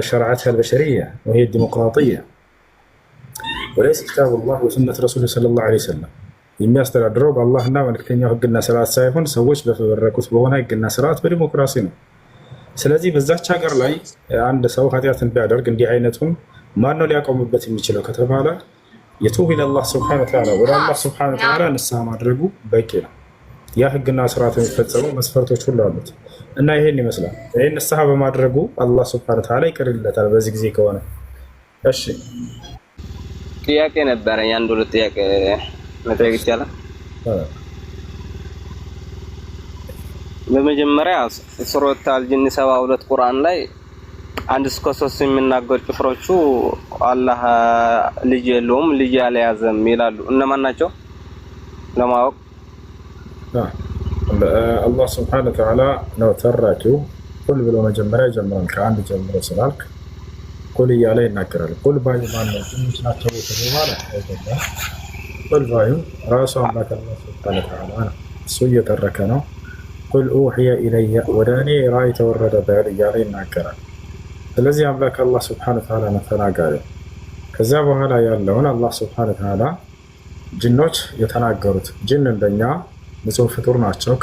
شرعتها البشرية وهي الديمقراطية وليس كتاب الله وسنة رسوله صلى الله عليه وسلم የሚያስተዳድረው በአላህና መልክተኛው ህግና ስርዓት ሳይሆን ሰዎች በፈበረኩት በሆነ ህግና ስርዓት በዲሞክራሲ ነው። ስለዚህ በዛች ሀገር ላይ አንድ ሰው ኃጢአትን ቢያደርግ እንዲህ አይነቱን ማነው ሊያቆምበት የሚችለው ከተባለ የቱብ ኢለላህ ሱብሓነሁ ወተዓላ ወደ አላህ ሱብሓነሁ ወተዓላ ንስሐ ማድረጉ በቂ ነው። ያ ህግና ስርዓት የሚፈጸመው መስፈርቶች ሁሉ አሉት እና ይሄን ይመስላል። ይሄን ንስሐ በማድረጉ አላህ ሱብሓነሁ ወተዓላ ይቀርልለታል በዚህ ጊዜ ከሆነ። እሺ ጥያቄ ነበረኝ፣ አንድ ሁለት ጥያቄ መጠየቅ ይቻላል? በመጀመሪያ ሱረት አልጂን 72 ቁርአን ላይ 1-3 የሚናገሩ ጭፍሮቹ አላህ ልጅ የለውም ልጅ አልያዘም ይላሉ። እነማን ናቸው ለማወቅ? አላህ ሱብሓነሁ ወተዓላ ነው ተራኪው። ቁል ብሎ መጀመሪያ ይጀምራል። ከአንድ ጀምሮ ስላልክ ቁል እያለ ይናገራል። ቁል ባዩ ማነው? ትንሽ ናቸው ተባለ አይደለም። ቁል ባዩ ራሱ አምላክ አላህ ሱብሓነሁ ወተዓላ ነው። እሱ እየተረከ ነው። ቁል ኡሕየ ኢለየ ወደ እኔ ራእይ ተወረደ በል እያለ ይናገራል። ስለዚህ አምላክ አላህ ሱብሓነሁ ወተዓላ ነው ተናጋሪው። ከዚያ በኋላ ያለውን አላህ ሱብሓነሁ ወተዓላ ጅኖች የተናገሩት ጅን እንደኛ ንጹህ ፍጡር ናቸው።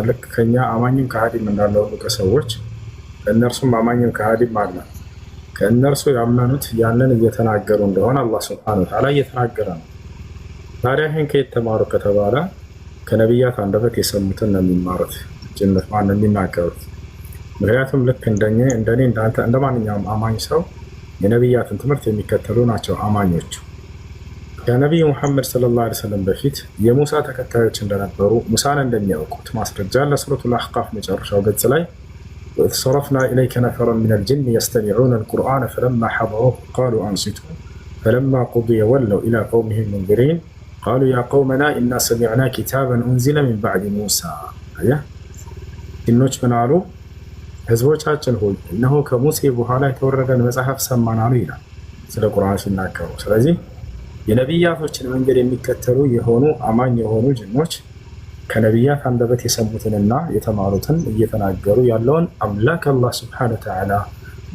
ልክ ከኛ አማኝም ከሃዲም እንዳለው ከሰዎች ከእነርሱም አማኝም ከሃዲም አለ። ከእነርሱ ያመኑት ያንን እየተናገሩ እንደሆነ አላህ ሱብሓነሁ ወተዓላ እየተናገረ ነው። ታዲያ ይህን ከየት ተማሩ ከተባለ ከነቢያት አንደበት የሰሙትን ነው የሚማሩት ጅኖች ማነው የሚናገሩት። ምክንያቱም ልክ እንደኔ እንዳንተ እንደ ማንኛውም አማኝ ሰው የነቢያትን ትምህርት የሚከተሉ ናቸው አማኞቹ። ከነቢዩ ሙሐመድ ሰለላሁ ዐለይሂ ወሰለም በፊት የሙሳ ተከታዮች እንደነበሩ ሙሳን እንደሚያውቁት ማስረጃ ለሱረቱል አሕቃፍ መጨረሻው ገጽ ላይ ወኢዝ ሰረፍና ኢለይከ ነፈረን ሚነል ጂኒ የስተሚዑነ አልቁርአነ ፈለማ ሐደሩሁ ቃሉ አንሲቱ ፈለማ ቁዲየ ወለው ኢላ ቀውሚሂም ሙንዚሪን ቃሉ ያ ቀውመና ኢና ሰሚዕና ኪታበን ኡንዚለ ሚን ባዕድ ሙሳ። ጅኖች ምን አሉ? ህዝቦቻችን ሆይ እነሆ ከሙሴ በኋላ የተወረደን መጽሐፍ ሰማን አሉ ይላል ስለ ቁርአን ሲናገሩ። ስለዚህ የነቢያቶችን መንገድ የሚከተሉ የሆኑ አማኝ የሆኑ ጅኖች ከነቢያት አንደበት የሰሙትንና የተማሩትን እየተናገሩ ያለውን አምላክ አላህ ሱብሓነሁ ወተዓላ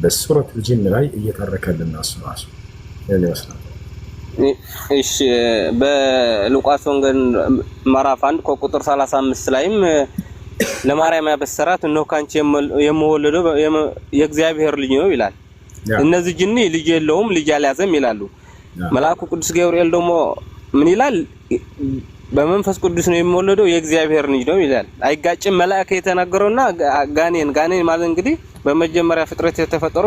በሱረቱል ጂን ላይ እየተረከልን እሱ ራሱ ይመስላል። እሺ በሉቃስ ወንጌል ምዕራፍ 1 ከቁጥር 35 ላይም ለማርያም ያበሰራት እነሆ ካንቺ የምወለደው የእግዚአብሔር ልጅ ነው ይላል። እነዚህ ጅኒ ልጅ የለውም ልጅ አልያዘም ይላሉ። መልአኩ ቅዱስ ገብርኤል ደግሞ ምን ይላል? በመንፈስ ቅዱስ ነው የሚወለደው የእግዚአብሔር ልጅ ነው ይላል። አይጋጭም? መልአክ የተናገረውና ጋኔን ማለት እንግዲህ በመጀመሪያ ፍጥረት የተፈጠሩ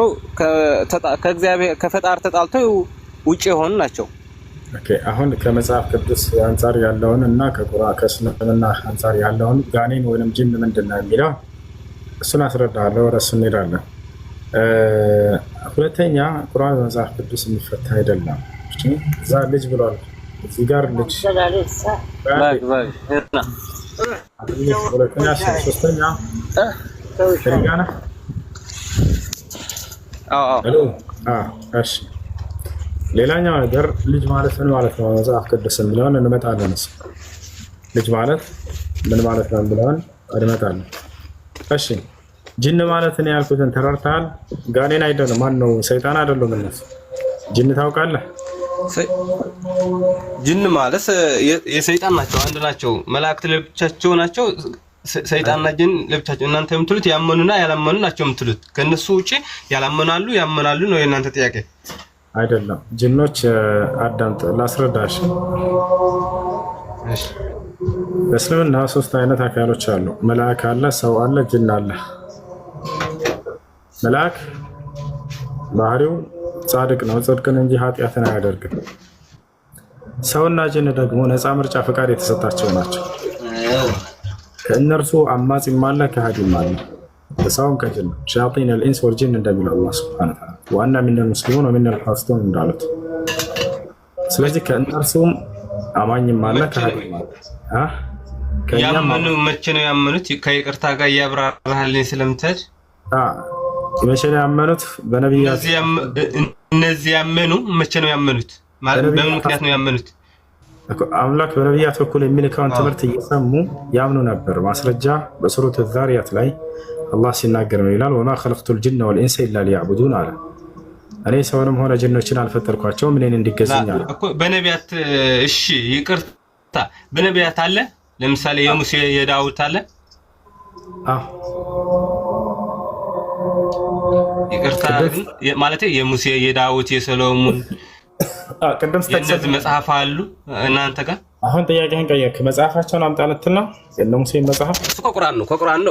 ከእግዚአብሔር ከፈጣሪ ተጣልተው ውጪ የሆኑ ናቸው። ኦኬ አሁን ከመጽሐፍ ቅዱስ አንፃር ያለውን እና ከእስልምና አንፃር ያለውን ጋኔን ወይንም ጅን ምንድን ነው የሚለው እሱን አስረዳለሁ። ወደ እሱ እንሄዳለን። ሁለተኛ ቁርአን በመጽሐፍ ቅዱስ የሚፈታ አይደለም። እዛ ልጅ ብሏል፣ እዚህ ጋር ልጅ ሁለተኛ ሶስተኛ ከሪጋና እሺ ሌላኛው ነገር ልጅ ማለት ምን ማለት ነው? መጽሐፍ ቅዱስ ብለን እንመጣለን። ልጅ ማለት ምን ማለት ነው ብለን እንመጣለን። እሺ ጅን ማለት ነው ያልኩትን ተረድተሃል? ጋኔን አይደለም። ማን ነው? ሰይጣን አይደለም። እነሱ ጅን ታውቃለህ? ጅን ማለት የሰይጣን ናቸው፣ አንድ ናቸው። መላእክት ለብቻቸው ናቸው፣ ሰይጣንና ጅን ለብቻቸው። እናንተ የምትሉት ያመኑና ያላመኑ ናቸው የምትሉት። ከነሱ ውጪ ያላመናሉ ያመናሉ ነው የእናንተ ጥያቄ አይደለም። ጅኖች አዳምጥ ላስረዳሽ። በእስልምና 3 አይነት አካሎች አሉ። መልአክ አለ፣ ሰው አለ፣ ጅን አለ። መልአክ ባህሪው ጻድቅ ነው፣ ጽድቅን እንጂ ኃጢአትን አያደርግም። ሰውና ጅን ደግሞ ነፃ ምርጫ ፈቃድ የተሰጣቸው ናቸው። ከእነርሱ አማጺም አለ፣ ከሃዲም አለ። ሰውም ከጅን ሸያጢን አልኢንስ ወልጂን እንደሚለው አላህ ሱብሓነሁ ወተዓላ ወአና ሚነል ሙስሊሙን ወሚነል ቃሲጡን እንዳሉት። ስለዚህ ከእነርሱም አማኝም አለ፣ ከሃዲም አለ። ያመኑ መቼ ነው ያመኑት? ከይቅርታ ጋር እያብራራህልኝ ስለምትሄድ መቼ ነው ያመኑት? በነቢያት እነዚህ ያመኑ መቼ ነው ያመኑት? ማለት በምን ምክንያት ነው ያመኑት? አምላክ በነቢያት በኩል የሚልከውን ትምህርት እየሰሙ ያምኑ ነበር። ማስረጃ በሱረቱ ዛሪያት ላይ አላህ ሲናገር ነው ይላል፣ ወማ ኸለቅቱል ጂነ ወልኢንሰ ኢላ ሊያዕቡዱን አለ። እኔ ሰውንም ሆነ ጅኖችን አልፈጠርኳቸውም እኔን እንዲገዙኝ አለ። በነቢያት እሺ ይቅርታ በነቢያት አለ። ለምሳሌ የሙሴ የዳዊት አለ። ይቅርታ ማለት የሙሴ የዳዊት የሰሎሞን ቅድም እነዚህ መጽሐፍ አሉ እናንተ ጋር። አሁን ጥያቄህን ቀየርክ። መጽሐፋቸውን አምጣ ልትል ነው? የእነ ሙሴን መጽሐፍ እሱ ከቁርአን ነው እኮ ከቁርአን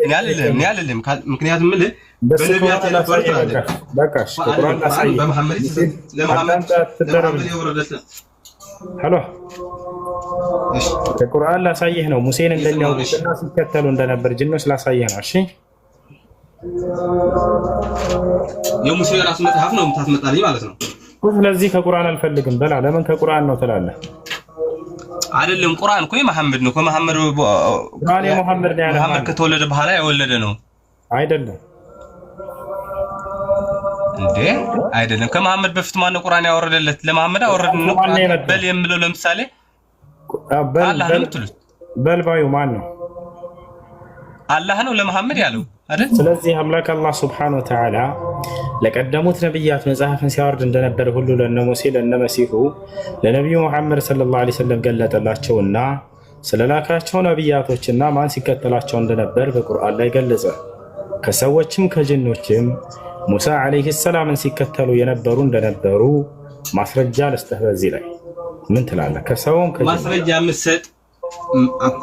እኔ አልልም። ምክንያቱም በነቢያት የነበሩት አለ። በቃ ከቁርአን ላሳይ። ለመሐመድ ሄሎ ከቁርአን ላሳይህ ነው። ሙሴን እንደሚያውቁትና ሲከተሉ እንደነበር ጅኖች ላሳይህ ነው። እሺ የሙሴ የራሱ መጽሐፍ ነው የምታስመጣልኝ ማለት ነው። ስለዚህ ከቁርአን አልፈልግም በላ። ለምን ከቁርአን ነው ትላለህ? አይደለም ቁርአን እኮ የመሐመድ ነው። ከመሐመድ ቁርአን የመሐመድ ነው ያለው። መሐመድ ከተወለደ በኋላ የወለደ ነው አይደለም እንዴ? አይደለም። ከመሐመድ በፊት ማን ነው ቁርአን ያወረደለት? ለመሐመድ አወረደ ነው። በል የምለው ለምሳሌ አላህ ነው የምትሉት። በልባዩ ማን ነው? አላህ ነው ለመሐመድ ያለው አይደል? ስለዚህ አምላክ አላህ ሱብሓነሁ ወተዓላ ለቀደሙት ነብያት መጽሐፍን ሲያወርድ እንደነበር ሁሉ ለነ ሙሴ ለነ መሲሁ ለነብዩ መሐመድ ሰለላሁ ዐለይሂ ወሰለም ገለጠላቸውና ስለላካቸው ነብያቶችና ማን ሲከተላቸው እንደነበር በቁርአን ላይ ገለጸ። ከሰዎችም ከጅኖችም ሙሳ ዐለይሂ ሰላምን ሲከተሉ የነበሩ እንደነበሩ ማስረጃ ልስጥህ። በዚህ ላይ ምን ትላለህ? ከሰውም ማስረጃ የምትሰጥ እኮ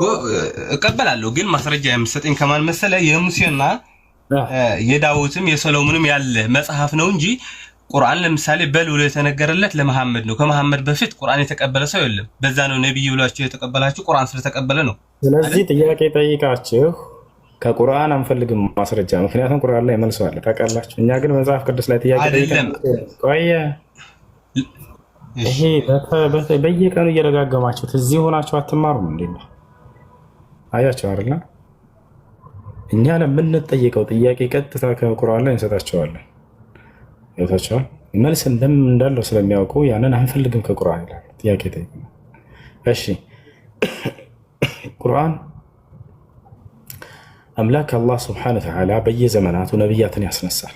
እቀበላለሁ፣ ግን ማስረጃ የምትሰጠኝ ከማን መሰለ? የሙሴና የዳዊትም የሰሎሞንም ያለ መጽሐፍ ነው እንጂ ቁርአን ለምሳሌ በል ብሎ የተነገረለት ለመሐመድ ነው። ከመሐመድ በፊት ቁርአን የተቀበለ ሰው የለም። በዛ ነው ነብይ ብሏችሁ የተቀበላችሁ ቁርአን ስለተቀበለ ነው። ስለዚህ ጥያቄ ጠይቃችሁ ከቁርአን አንፈልግም ማስረጃ፣ ምክንያቱም ቁርአን ላይ መልሶ አለ ታውቃላችሁ። እኛ ግን መጽሐፍ ቅዱስ ላይ ጥያቄ ጠይቀን ቆየ። ይሄ በየቀኑ እየደጋገማችሁት እዚህ ሆናችሁ አትማሩም እንዴ? አያችሁ አይደል? እኛ ለምንጠይቀው ጥያቄ ቀጥታ ከቁርአን ላይ እንሰጣቸዋለን። ያታቸዋል መልስ እንዳለው ስለሚያውቁ ያንን አንፈልግም ከቁርአን ይላል። ጥያቄ ጠይቁ። እሺ ቁርአን አምላክ አላህ ሱብሓነሁ ወተዓላ በየዘመናቱ ነብያትን ያስነሳል።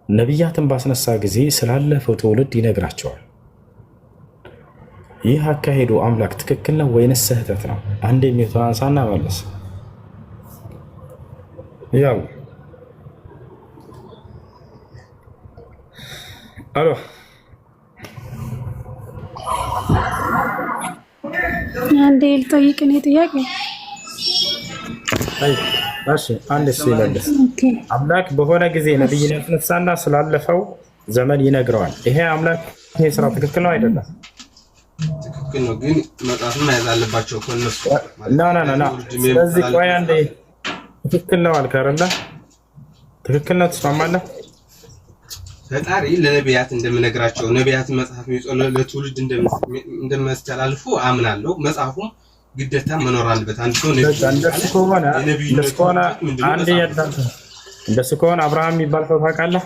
ነብያትን ባስነሳ ጊዜ ስላለፈው ትውልድ ይነግራቸዋል። ይህ አካሄዱ አምላክ ትክክል ነው ወይንስ ስህተት ነው? አንድ የሚተናንሳና መለስ ያው አሎ አንዴ ልጠይቅ እኔ ጥያቄ። እሺ አንድ ሲመልስ አምላክ በሆነ ጊዜ ነብይን ያስነሳና ስላለፈው ዘመን ይነግረዋል። ይሄ አምላክ ይሄ ስራ ትክክል ነው አይደለም? ትክክል ነው፣ ግን መጣፍም መያዝ አለባቸው ከነሱ ና ስለዚህ ቆይ አንዴ ትክክል ነው አልክ አይደለ? ትክክል ነው ትስማማለህ? ፈጣሪ ለነቢያት እንደምነግራቸው ነቢያት መጽሐፍ የሚጾለው ለትውልድ እንደሚያስተላልፉ አምናለሁ። መጽሐፉም ግዴታ መኖር አለበት። አንድ ሰው እንደሱ ከሆነ አብርሃም የሚባል ሰው ታውቃለህ?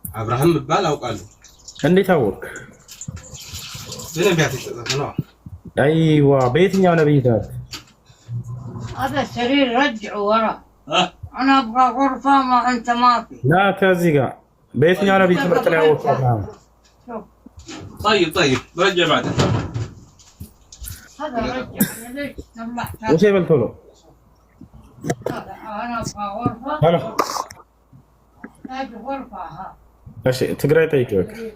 አብርሃም የሚባል አውቃለሁ። እንዴት አወቅ? በነቢያት የተጻፈ ነው። አይዋ በየትኛው ነብይ ታውቅ? هذا السرير رجعه ورا انا ابغى غرفه ما انت ما في لا كذي قاع بيتنا انا بيت مرت له طيب رجع بعدين هذا رجع ليش طلعت وش يبلت له هذا انا ابغى غرفه هلا هذه غرفه ها ايش تقرا يطيقك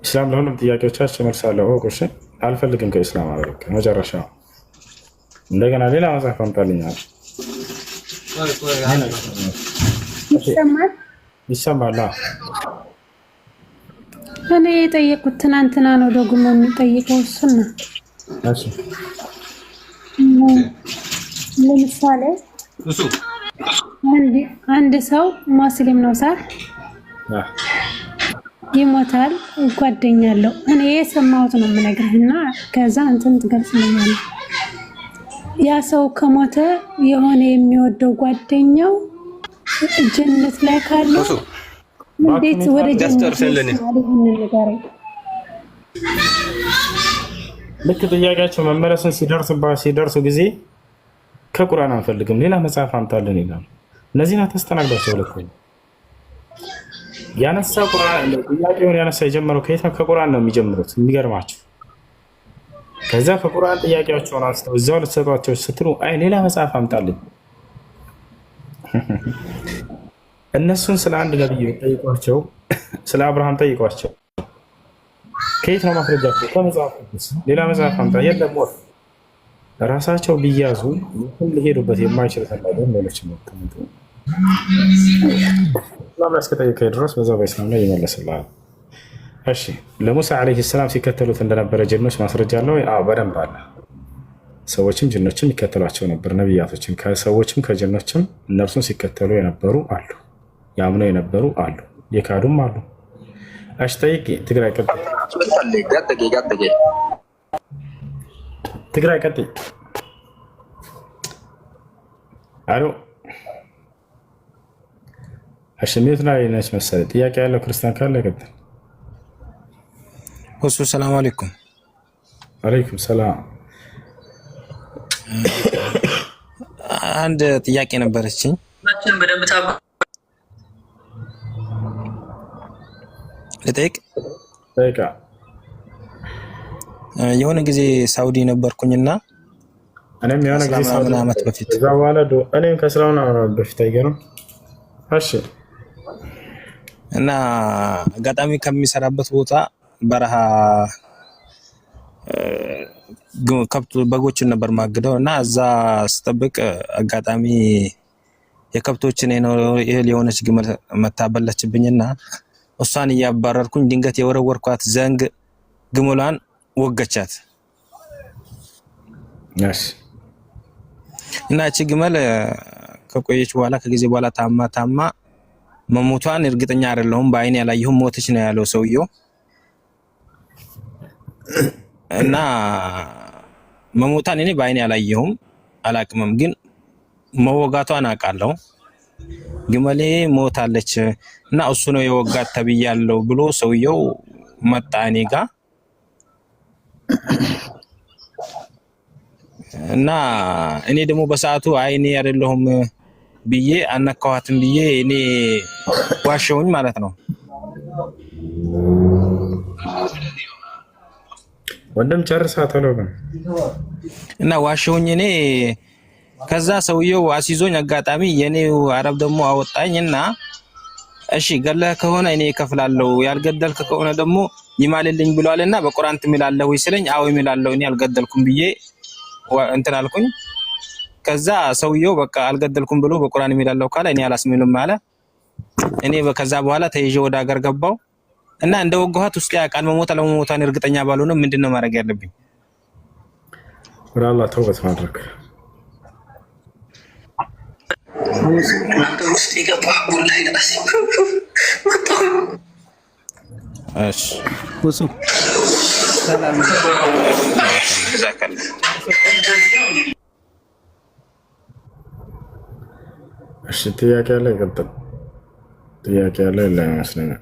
اسلام لهم ጥያቄዎቻችሁ መልሳለሁ እሺ አልፈልግም ከእስላም አበረከ መጨረሻ እንደገና ሌላ መጽሐፍ አምጣልኛል። ይሰማል። እኔ የጠየቁት ትናንትና ነው ደግሞ የሚጠይቀው እሱን ነው። እሺ ለምሳሌ አንድ ሰው ሙስሊም ነው ሳ ይሞታል፣ ጓደኛለሁ እኔ የሰማሁት ነው የምነግርህና ከዛ እንትን ትገልጽልኛለህ። ያ ሰው ከሞተ የሆነ የሚወደው ጓደኛው ጀነት ላይ ካለ እንዴት ወደ ጀነት ይገባል? ልክ ጥያቄያቸው መመለስን ሲደርሱ ጊዜ ከቁርአን አንፈልግም ሌላ መጽሐፍ አምጣልን ይላል። እነዚህን አታስተናግዷቸው። ልክ ያነሳ ቁርአን ጥያቄውን ያነሳ የጀመረው ከየት ነው? ከቁርአን ነው የሚጀምሩት። የሚገርማችሁ ከዛ ከቁርአን ጥያቄያቸውን አንስተው እዛው ልትሰጧቸው ስትሉ አይ ሌላ መጽሐፍ አምጣልኝ። እነሱን ስለ አንድ ነብይ ጠይቋቸው፣ ስለ አብርሃም ጠይቋቸው። ከየት ነው ማስረጃቸው? ከመጽሐፍ ቅዱስ። ሌላ መጽሐፍ አምጣ የለም። ወፍ ራሳቸው ቢያዙ ሊሄዱበት የማይችል ተላገን ሌሎች መጥተው እስላም እስከጠየቀኝ ድረስ በዛው በእስላም ላይ ይመለስልሃል። እሺ ለሙሳ ዓለይሂ ሰላም ሲከተሉት እንደነበረ ጅኖች ማስረጃ አለው? አዎ በደንብ አለ። ሰዎችም ጅኖችም ይከተሏቸው ነበር፣ ነቢያቶችን ከሰዎችም ከጅኖችም እነርሱን ሲከተሉ የነበሩ አሉ፣ ያምነው የነበሩ አሉ፣ የካዱም አሉ። እሺ ጠይቂ። ትግራይ ቀጥይ፣ ትግራይ ቀጥይ። አሎ እሺ ሚዩት ላይ ነች መሰለኝ። ጥያቄ ያለው ክርስቲያን ካለ ቀጥል። ሁሱ ሰላም አለይኩም። አለይኩም ሰላም። አንድ ጥያቄ ነበረችኝ። ልጠይቅ? ጠይቃ። የሆነ ጊዜ ሳውዲ ነበርኩኝና እኔም የሆነ ጊዜ ሳውዲ ዓመት በፊት እዛ በኋላ እኔም ከስራውን በፊት አይገርም። እሺ እና አጋጣሚ ከሚሰራበት ቦታ በረሃ ከብት በጎችን ነበር ማግደው እና እዛ ስጠብቅ አጋጣሚ የከብቶችን እህል የሆነች ግመል መታበለችብኝና እሷን እያባረርኩኝ ድንገት የወረወርኳት ዘንግ ግመሏን ወገቻት። እና እቺ ግመል ከቆየች በኋላ ከጊዜ በኋላ ታማ መሞቷን እርግጠኛ አይደለሁም። በአይኔ ያላየሁም ሞተች ነው ያለው ሰውየው። እና መሞቷን እኔ በአይኔ ያላየሁም አላቅምም፣ ግን መወጋቷን አውቃለሁ። ግመሌ ሞታለች እና እሱ ነው የወጋት ተብያለሁ ብሎ ሰውየው መጣ እኔ ጋር እና እኔ ደግሞ በሰዓቱ አይኔ አይደለሁም ብዬ አነካዋትም ብዬ እኔ ዋሸውኝ ማለት ነው። ወንድም ጨርሳ ተለበን እና ዋሸውኝ እኔ። ከዛ ሰውየው አሲዞኝ አጋጣሚ የኔው አረብ ደግሞ አወጣኝና እሺ ገለህ ከሆነ እኔ እከፍላለሁ፣ ያልገደልክ ከሆነ ደግሞ ይማልልኝ ብሏልና በቁርአን ትምላለህ ወይ ስለኝ አዎ ይምላለሁ እኔ አልገደልኩም ብዬ እንትን አልኩኝ። ከዛ ሰውየው በቃ አልገደልኩም ብሎ በቁርአን ይምላለሁ ካለ እኔ አላስምንም አለ። እኔ ከዛ በኋላ ተይዤ ወደ ሀገር ገባው እና እንደወጋኋት ውስጥ ያቃል መሞት አለመሞቷን እርግጠኛ ባልሆነም ምንድነው ማድረግ ያለብኝ? ወደ አላህ ተውበት ማድረግ። ውስጥ የገባ ወላሂ ለአሲም እሺ ወሱ ሰላም እሺ ጥያቄ ያለ ይቀጥል። ጥያቄ ያለ ይመስለኛል።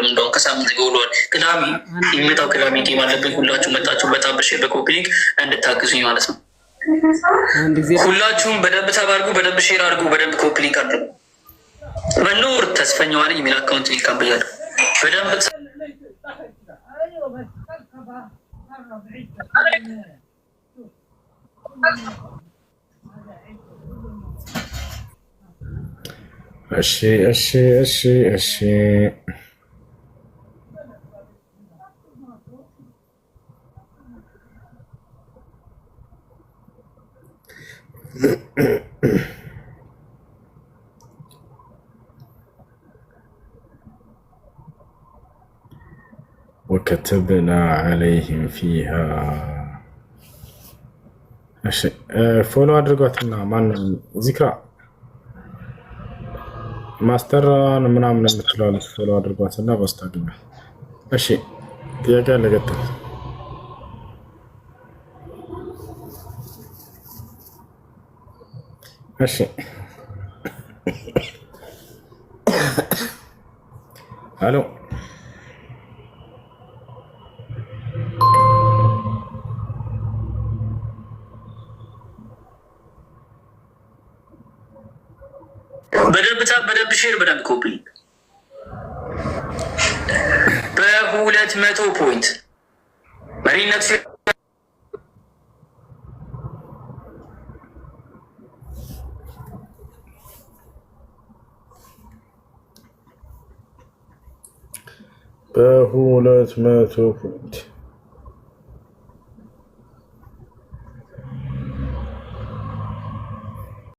እንደውም ከሳምንት ውሏል። ቅዳሜ የሚመጣው ቅዳሜ ጌም አለብን። ሁላችሁ መጣችሁ በታበሽ በኮፒሊክ እንድታግዙኝ ማለት ነው። ሁላችሁም በደንብ ተባርጉ፣ በደንብ ሼር አድርጉ፣ በደንብ ኮፒሊክ አድርጉ። መኖር ተስፈኛዋ ነኝ የሚል አካውንት ሊካም ብያለሁ። በደንብ እሺ እሺ እሺ እሺ وكتبنا عليهم فيها فولو አድርጓትና ማን ዚክራ ማስተራን ምናምን የምትላለች ፎሎ አድርጓትና በስታግኛ እሺ ጥያቄ ለገጠም እሺ ሄሎ በደንብ ሼር በደንብ ኮፒ በ200 ፖይንት መሪነት በ200 ፖይንት